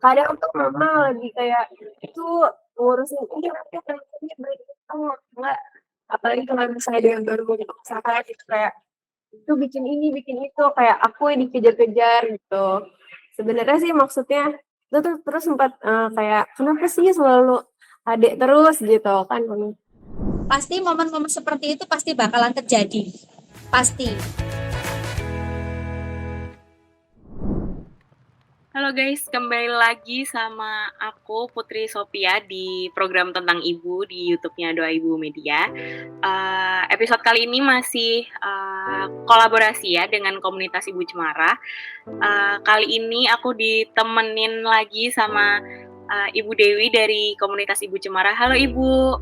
kadang tuh mama lagi kayak itu ngurusin ini nanti ini enggak, apalagi kalau misalnya dia baru mau usaha gitu kayak, itu bikin ini, bikin itu, kayak aku yang dikejar-kejar gitu. Sebenarnya sih maksudnya itu tuh terus sempat, kayak, "Kenapa sih selalu adek terus?" Gitu kan. Pasti momen-momen seperti itu pasti bakalan terjadi. Pasti. Halo guys, kembali lagi sama aku Putri Sophia di program tentang ibu di YouTube-nya Doa Ibu Media. Episode kali ini masih kolaborasi ya dengan komunitas Ibu Cemara. Kali ini aku ditemenin lagi sama Ibu Dewi dari komunitas Ibu Cemara. Halo Ibu.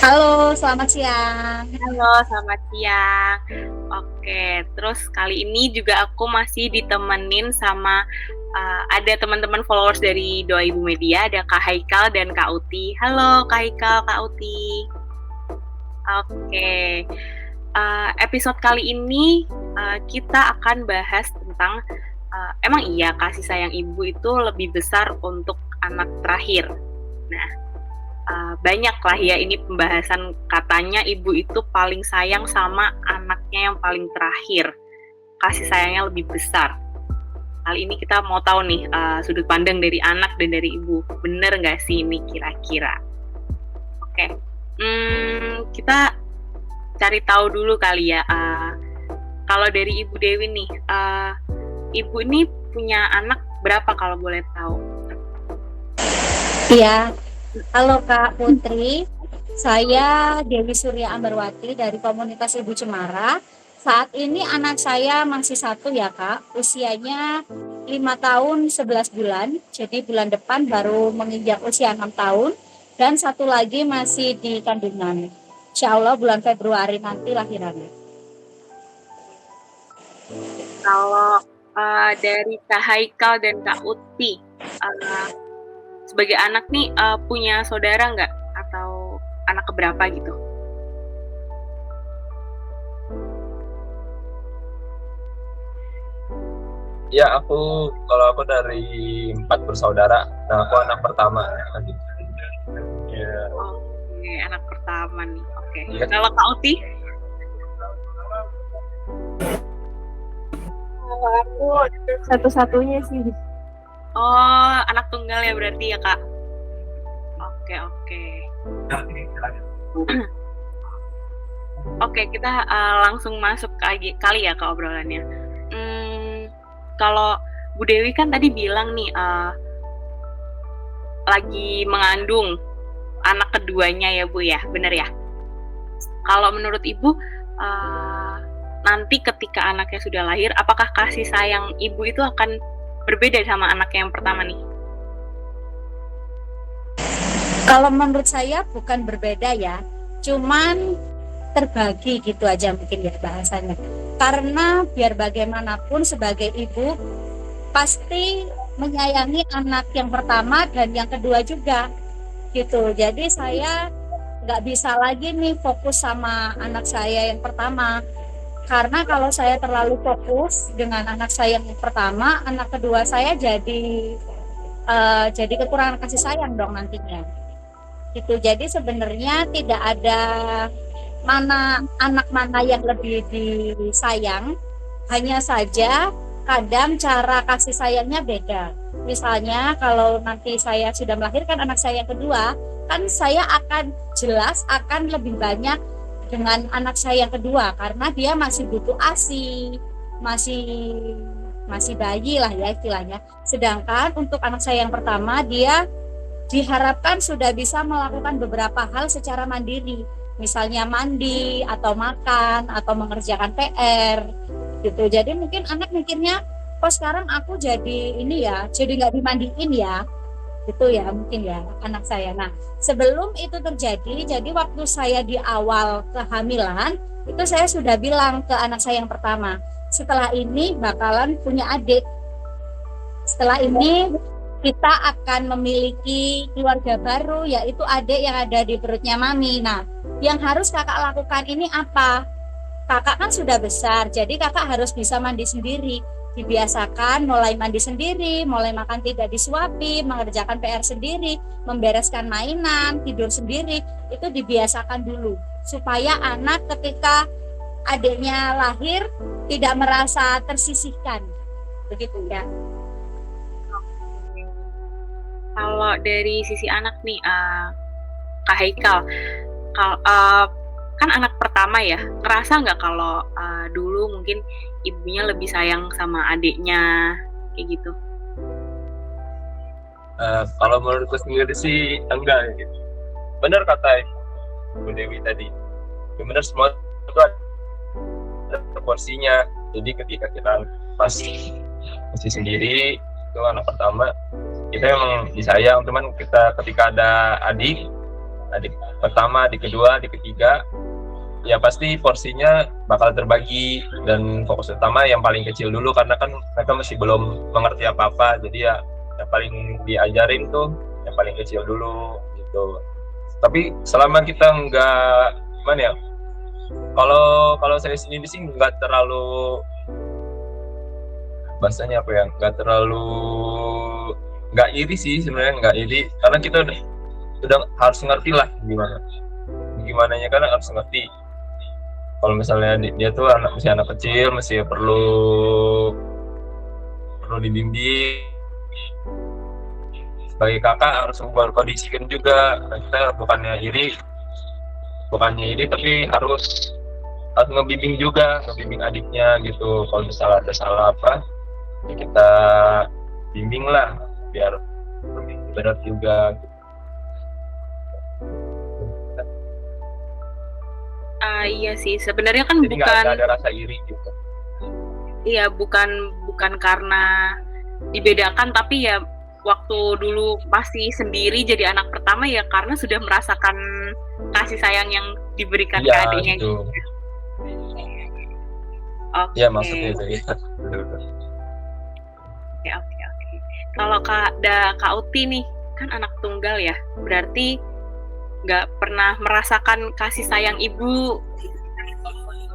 Halo, selamat siang. Halo, selamat siang. Oke, terus kali ini juga aku masih ditemenin sama ada teman-teman followers dari Doa Ibu Media, ada Kak Haikal dan Kak Uti. Halo Kak Haikal, Kak Uti. Oke, episode kali ini kita akan bahas tentang emang iya kasih sayang ibu itu lebih besar untuk anak terakhir. Nah, banyak lah ya ini pembahasan, katanya ibu itu paling sayang sama anaknya yang paling terakhir, kasih sayangnya lebih besar. Kali ini kita mau tahu nih sudut pandang dari anak dan dari ibu, bener nggak sih ini kira-kira? Oke, kita cari tahu dulu kali ya. Kalau dari Ibu Dewi nih, ibu ini punya anak berapa kalau boleh tahu? Iya. Halo Kak Putri, saya Dewi Surya Ambarwati dari komunitas Ibu Cemara. Saat ini anak saya masih satu ya Kak, usianya 5 tahun 11 bulan, jadi bulan depan baru menginjak usia 6 tahun, dan satu lagi masih di kandungan. Insya Allah bulan Februari nanti lahirannya. Kalau dari Kak Haikal dan Kak Uti, sebagai anak nih punya saudara nggak atau anak keberapa gitu? Ya kalau aku dari 4 bersaudara, nah aku anak pertama. Ya. Oke, anak pertama nih. Oke. Ya. Kalau Kak Uti? Kalau aku satu-satunya sih. Oh, anak tunggal ya berarti ya Kak? Oke. Oke, kita langsung masuk kali ya ke obrolannya. Kalau Bu Dewi kan tadi bilang nih lagi mengandung anak keduanya ya Bu ya, bener ya? Kalau menurut Ibu nanti ketika anaknya sudah lahir, apakah kasih sayang ibu itu akan berbeda sama anaknya yang pertama nih? Kalau menurut saya bukan berbeda ya, cuman terbagi gitu aja mungkin ya bahasanya. Karena biar bagaimanapun sebagai ibu pasti menyayangi anak yang pertama dan yang kedua juga gitu. Jadi saya nggak bisa lagi nih fokus sama anak saya yang pertama. Karena kalau saya terlalu fokus dengan anak saya yang pertama, anak kedua saya jadi kekurangan kasih sayang dong nantinya. Gitu. Jadi sebenarnya tidak ada anak mana yang lebih disayang, hanya saja kadang cara kasih sayangnya beda. Misalnya kalau nanti saya sudah melahirkan anak saya yang kedua, kan saya akan lebih banyak dengan anak saya yang kedua karena dia masih butuh ASI, masih bayi lah ya istilahnya. Sedangkan untuk anak saya yang pertama dia diharapkan sudah bisa melakukan beberapa hal secara mandiri, misalnya mandi atau makan atau mengerjakan PR gitu. Jadi mungkin anak mikirnya, kok sekarang aku jadi nggak dimandiin ya, gitu ya mungkin ya anak saya. Nah sebelum itu terjadi, jadi waktu saya di awal kehamilan itu saya sudah bilang ke anak saya yang pertama, setelah ini bakalan punya adik, setelah ini kita akan memiliki keluarga baru, yaitu adik yang ada di perutnya mami. Nah yang harus kakak lakukan ini apa? Kakak kan sudah besar, jadi kakak harus bisa mandi sendiri. dibiasakan mulai mandi sendiri, mulai makan tidak disuapi, mengerjakan PR sendiri, membereskan mainan, tidur sendiri, itu dibiasakan dulu supaya anak ketika adiknya lahir tidak merasa tersisihkan, begitu ya. Kalau dari sisi anak nih, Kak Haikal, kan anak pertama ya, ngerasa nggak kalau dulu mungkin ibunya lebih sayang sama adiknya, kayak gitu? Kalau menurutku sendiri sih enggak gitu. Benar kata Bu Dewi tadi. Benar, semua itu ada porsinya. Jadi ketika kita masih sendiri, itu anak pertama, kita emang disayang. Cuman ketika ada adik pertama, adik kedua, adik ketiga, ya pasti porsinya bakal terbagi, dan fokus utama yang paling kecil dulu karena kan mereka masih belum mengerti apa-apa. Jadi ya yang paling diajarin tuh yang paling kecil dulu gitu. Tapi selama kita nggak, gimana ya, kalau saya sendiri sih nggak terlalu, bahasanya apa ya, nggak iri sih sebenarnya, nggak iri karena kita udah harus ngerti lah gimana kan harus ngerti. Kalau misalnya dia tuh masih anak kecil, masih perlu dibimbing. Sebagai kakak harus berkondisikan juga. Kita bukannya iri tapi harus ngebimbing juga, ngebimbing adiknya gitu. Kalau misalnya ada salah apa, ya kita bimbing lah biar benar juga gitu. Iya sih, sebenarnya kan jadi bukan, nggak ada rasa iri gitu. iya, bukan karena dibedakan, tapi ya waktu dulu masih sendiri jadi anak pertama ya karena sudah merasakan kasih sayang yang diberikan ke adiknya gitu. Oke. Ya maksudnya itu ya. Oke. Kalau Kak Uti nih kan anak tunggal ya, berarti nggak pernah merasakan kasih sayang ibu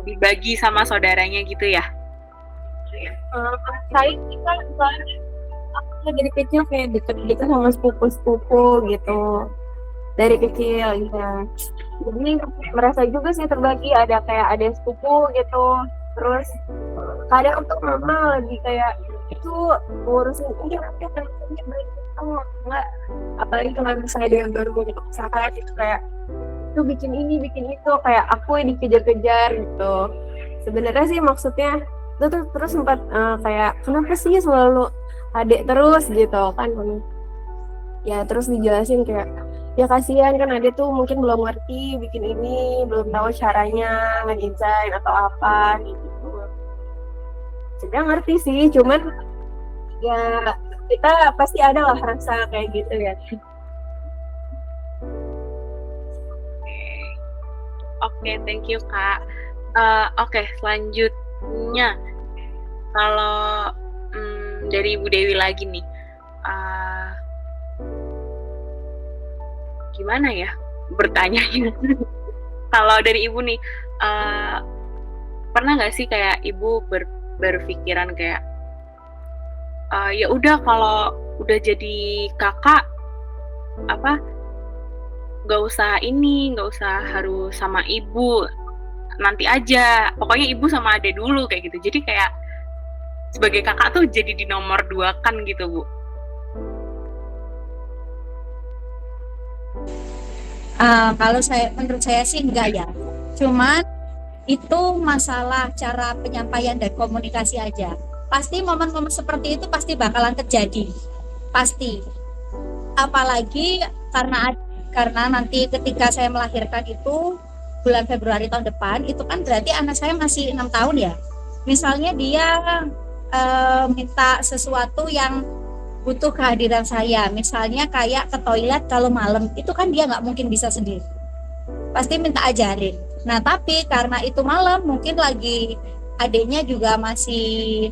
dibagi sama saudaranya gitu ya? Saya kita dari kecil kayak deket-deket sama sepupu-sepupu gitu dari kecil gitu. Jadi merasa juga sih terbagi, ada kayak ada sepupu gitu. Terus kadang untuk mama lagi kayak itu ngurusin enggak, apalagi kalau misalnya dia yang baru gitu, misalkan itu kayak tuh bikin ini bikin itu, kayak aku yang dikejar-kejar gitu. Sebenarnya sih maksudnya itu tuh terus sempat kayak kenapa sih selalu adik terus gitu kan, ya terus dijelasin kayak ya kasihan kan adik tuh mungkin belum ngerti bikin ini, belum tahu caranya ngedesain atau apa gitu. Sebenarnya ngerti sih, cuman ya kita pasti ada lah rasa kayak gitu ya. Oke, thank you Kak. Oke, selanjutnya kalau dari Ibu Dewi lagi nih, gimana ya bertanyanya? Kalau dari Ibu nih, pernah nggak sih kayak Ibu berpikiran kayak ya udah kalau udah jadi kakak nggak usah harus sama ibu, nanti aja pokoknya ibu sama ade dulu kayak gitu. Jadi kayak sebagai kakak tuh jadi di nomor 2 kan gitu Bu? Kalau menurut saya sih enggak ya, cuman itu masalah cara penyampaian dan komunikasi aja. Pasti momen-momen seperti itu pasti bakalan terjadi, pasti. Apalagi karena nanti ketika saya melahirkan itu bulan Februari tahun depan, itu kan berarti anak saya masih 6 tahun ya. Misalnya dia minta sesuatu yang butuh kehadiran saya, misalnya kayak ke toilet kalau malam, itu kan dia nggak mungkin bisa sendiri, pasti minta ajarin. Nah tapi karena itu malam, mungkin lagi adiknya juga masih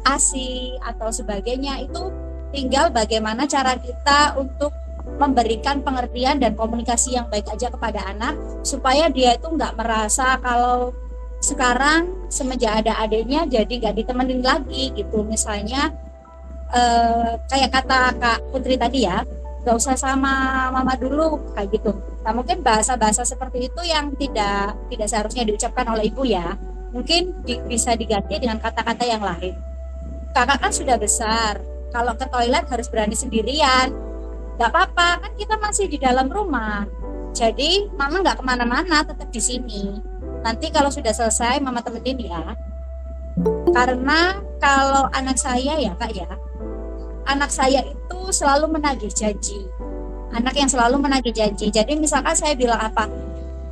ASI atau sebagainya, itu tinggal bagaimana cara kita untuk memberikan pengertian dan komunikasi yang baik aja kepada anak, supaya dia itu nggak merasa kalau sekarang semenjak ada adiknya jadi gak ditemenin lagi gitu. Misalnya kayak kata Kak Putri tadi ya, gak usah sama mama dulu kayak gitu. Nah mungkin bahasa-bahasa seperti itu yang tidak seharusnya diucapkan oleh ibu ya, mungkin bisa diganti dengan kata-kata yang lain. Kakak kan sudah besar, kalau ke toilet harus berani sendirian. Gak apa-apa, kan kita masih di dalam rumah. Jadi mama gak kemana-mana, tetap di sini. Nanti kalau sudah selesai mama temenin ya. Karena kalau anak saya ya kak ya, anak saya itu selalu menagih janji. Anak yang selalu menagih janji. Jadi misalkan saya bilang apa,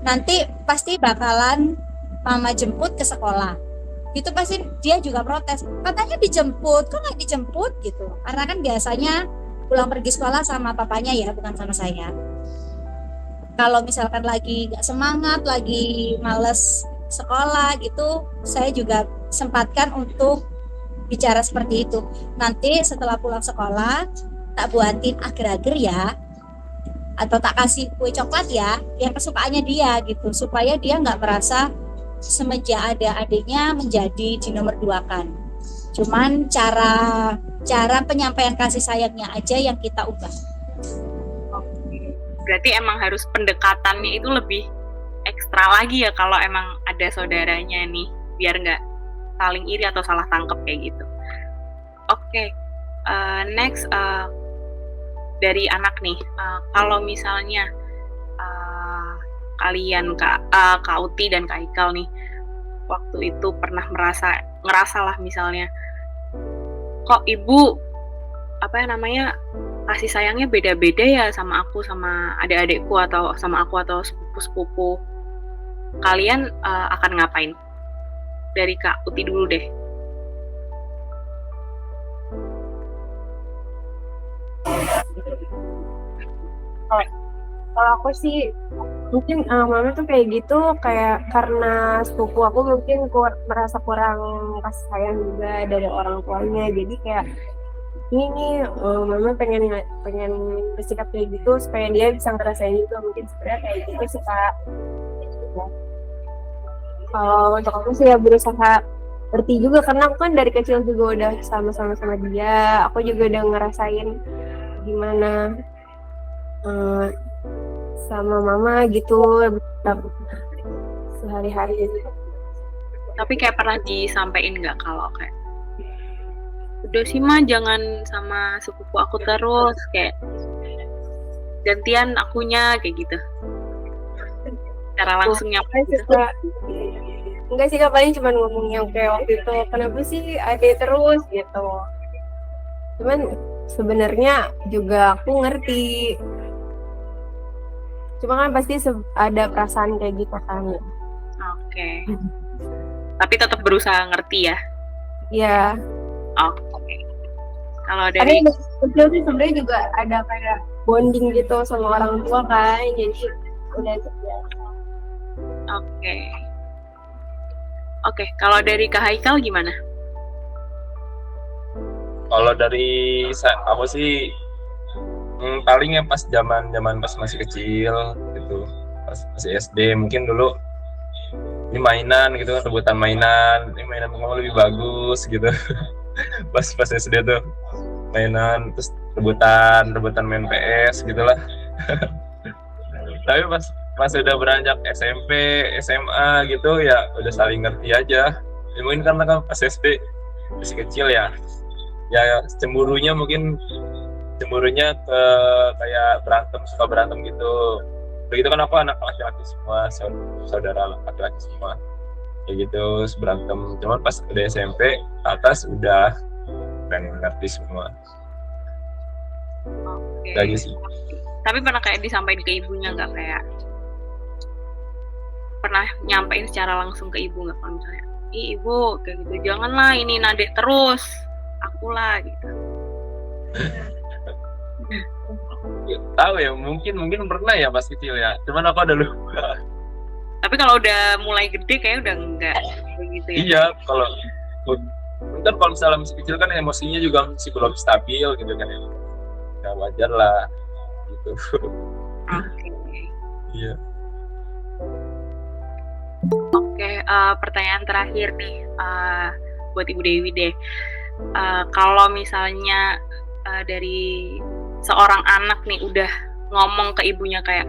nanti pasti bakalan mama jemput ke sekolah. Itu pasti dia juga protes. Katanya dijemput, kok nggak dijemput gitu. Karena kan biasanya pulang pergi sekolah sama papanya ya, bukan sama saya. Kalau misalkan lagi nggak semangat, lagi males sekolah gitu, saya juga sempatkan untuk bicara seperti itu. Nanti setelah pulang sekolah, tak buatin agar-agar ya, atau tak kasih kue coklat ya, yang kesukaannya dia gitu, supaya dia nggak merasa semenjak ada adiknya menjadi di nomor dua kan. Cuman cara penyampaian kasih sayangnya aja yang kita ubah. Berarti emang harus pendekatannya itu lebih ekstra lagi ya kalau emang ada saudaranya nih, biar nggak saling iri atau salah tangkap kayak gitu. Oke, next dari anak nih, kalau misalnya kalian Kak Uti dan Kak Ikal nih waktu itu pernah ngerasa lah misalnya, kok ibu kasih sayangnya beda-beda ya sama aku, sama adik-adikku, atau sama aku atau sepupu-sepupu. Kalian akan ngapain? Dari Kak Uti dulu deh. Kalau aku sih mungkin mama tuh kayak gitu, kayak karena sepupu aku mungkin merasa kurang kasih sayang juga dari orang tuanya, jadi kayak ini mama pengen bersikap kayak gitu supaya dia bisa ngerasain juga, mungkin sebenarnya kayak gitu sih Kak. Ya. Kalau untuk aku sih ya berusaha ngerti juga, karena aku kan dari kecil juga udah sama-sama sama dia, aku juga udah ngerasain gimana sama mama gitu sehari-hari gitu. Tapi kayak pernah disampaikan nggak kalau kayak, udah sih mah jangan sama sepupu aku terus, kayak gantian akunya kayak gitu, cara langsungnya gitu. Enggak sih Kak, paling cuma ngomong yang kayak waktu itu, kenapa sih ade terus gitu. Cuman sebenarnya juga aku ngerti, cuma kan pasti ada perasaan kayak gitu kan. Oke. Tapi tetap berusaha ngerti ya. Iya. Oke. Kalau dari kecil sih sebenarnya juga ada kayak bonding gitu sama orang tua kan, jadi udah terbiasa. Oke. Kalau dari Kak Haikal gimana? Kalau dari aku sih paling ya pas zaman pas masih kecil gitu, pas masih SD mungkin dulu ini mainan gitu kan, rebutan mainan, ini mainan kamu lebih bagus gitu. pas SD tuh mainan, terus rebutan main PS gitulah. Tapi pas udah beranjak SMP, SMA gitu ya udah saling ngerti aja. Ya, mungkin karena kan pas SD masih kecil ya cemburunya ke kayak suka berantem gitu. Begitu kan aku anak laki-laki semua, saudara laki-laki semua kayak gitu, berantem. Cuman pas udah SMP atas udah ngerti semua. Oke. Lagi sih. Tapi pernah kayak disampaikan ke ibunya nggak, kayak pernah nyampein secara langsung ke ibu nggak, kalau misalnya, ibu kayak gitu, janganlah ini nadek terus, akulah gitu. Ya, tahu ya, mungkin pernah ya pas kecil ya, cuman aku ada lupa. Tapi kalau udah mulai gede kayak udah enggak begitu ya. Iya, kalau misalnya masih kecil kan emosinya juga masih belum stabil gitu kan ya, wajar lah gitu. Oke. Iya. Oke, pertanyaan terakhir nih buat Ibu Dewi deh. Kalau misalnya dari seorang anak nih udah ngomong ke ibunya kayak,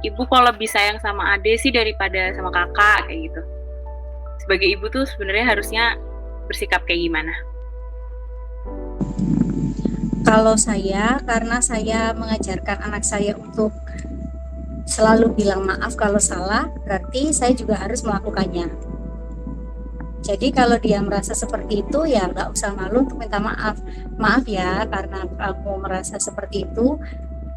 ibu kok lebih sayang sama Ade sih daripada sama kakak kayak gitu. Sebagai ibu tuh sebenarnya harusnya bersikap kayak gimana? Kalau saya, karena saya mengajarkan anak saya untuk selalu bilang maaf kalau salah, berarti saya juga harus melakukannya. Jadi kalau dia merasa seperti itu, ya nggak usah malu untuk minta maaf. Maaf ya, karena kamu merasa seperti itu.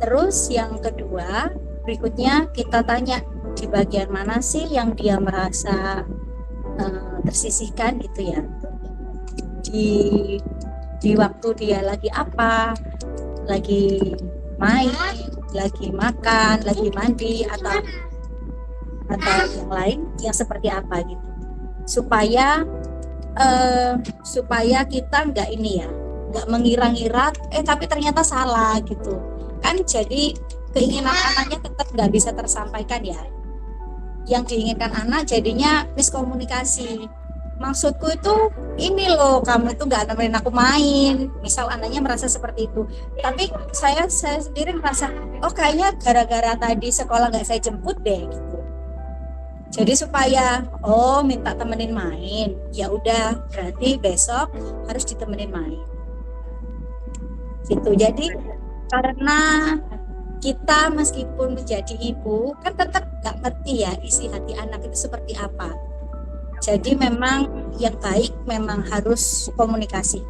Terus yang kedua, berikutnya kita tanya di bagian mana sih yang dia merasa tersisihkan gitu ya. Di waktu dia lagi apa, lagi main, lagi makan, lagi mandi, atau yang lain yang seperti apa gitu, supaya kita nggak ini ya, nggak mengira-ngira tapi ternyata salah gitu kan. Jadi keinginan anaknya tetap nggak bisa tersampaikan ya, yang diinginkan anak jadinya miskomunikasi. Maksudku itu ini loh, kamu itu nggak nemenin aku main, misal anaknya merasa seperti itu. Tapi saya sendiri merasa, oh kayaknya gara-gara tadi sekolah nggak saya jemput deh gitu. Jadi supaya minta temenin main, ya udah berarti besok harus ditemenin main gitu. Jadi karena kita meskipun menjadi ibu kan tetap nggak ngerti ya isi hati anak itu seperti apa. Jadi memang yang baik memang harus komunikasi.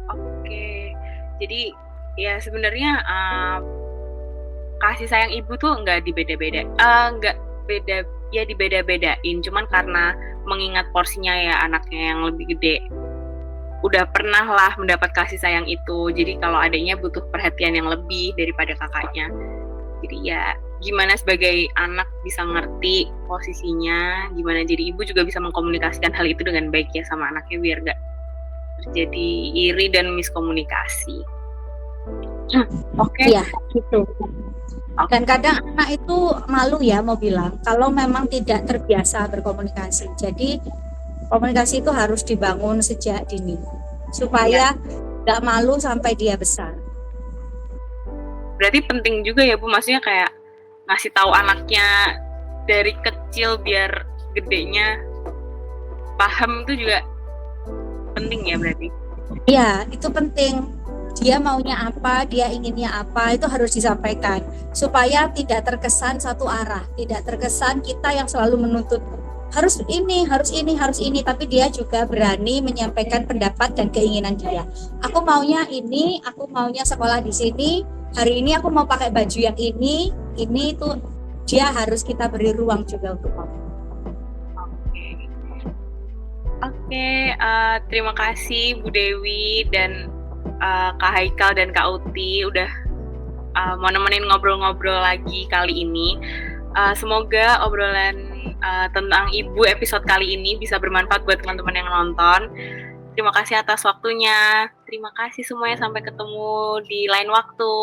Oke, jadi ya sebenarnya kasih sayang ibu tuh nggak dibeda-bedain, cuman karena mengingat porsinya ya anaknya yang lebih gede, udah pernah lah mendapat kasih sayang itu. Jadi kalau adiknya butuh perhatian yang lebih daripada kakaknya. Jadi ya gimana sebagai anak bisa ngerti posisinya, gimana jadi ibu juga bisa mengkomunikasikan hal itu dengan baik ya sama anaknya biar gak terjadi iri dan miskomunikasi. Oke. Ya gitu. Dan kadang anak itu malu ya mau bilang kalau memang tidak terbiasa berkomunikasi. Jadi komunikasi itu harus dibangun sejak dini supaya nggak malu sampai dia besar. Berarti penting juga ya Bu, maksudnya kayak ngasih tahu anaknya dari kecil biar gedenya paham, itu juga penting ya berarti. Iya, itu penting. Dia maunya apa, dia inginnya apa, itu harus disampaikan supaya tidak terkesan satu arah, tidak terkesan kita yang selalu menuntut harus ini, tapi dia juga berani menyampaikan pendapat dan keinginan dia. Aku maunya ini, aku maunya sekolah di sini, hari ini aku mau pakai baju yang ini itu dia harus kita beri ruang juga untuk ngomong. Oke, terima kasih Bu Dewi dan Kak Haikal dan Kak Uti udah mau nemenin ngobrol-ngobrol lagi kali ini. Semoga obrolan tentang ibu episode kali ini bisa bermanfaat buat teman-teman yang nonton. Terima kasih atas waktunya. Terima kasih semuanya, sampai ketemu di lain waktu.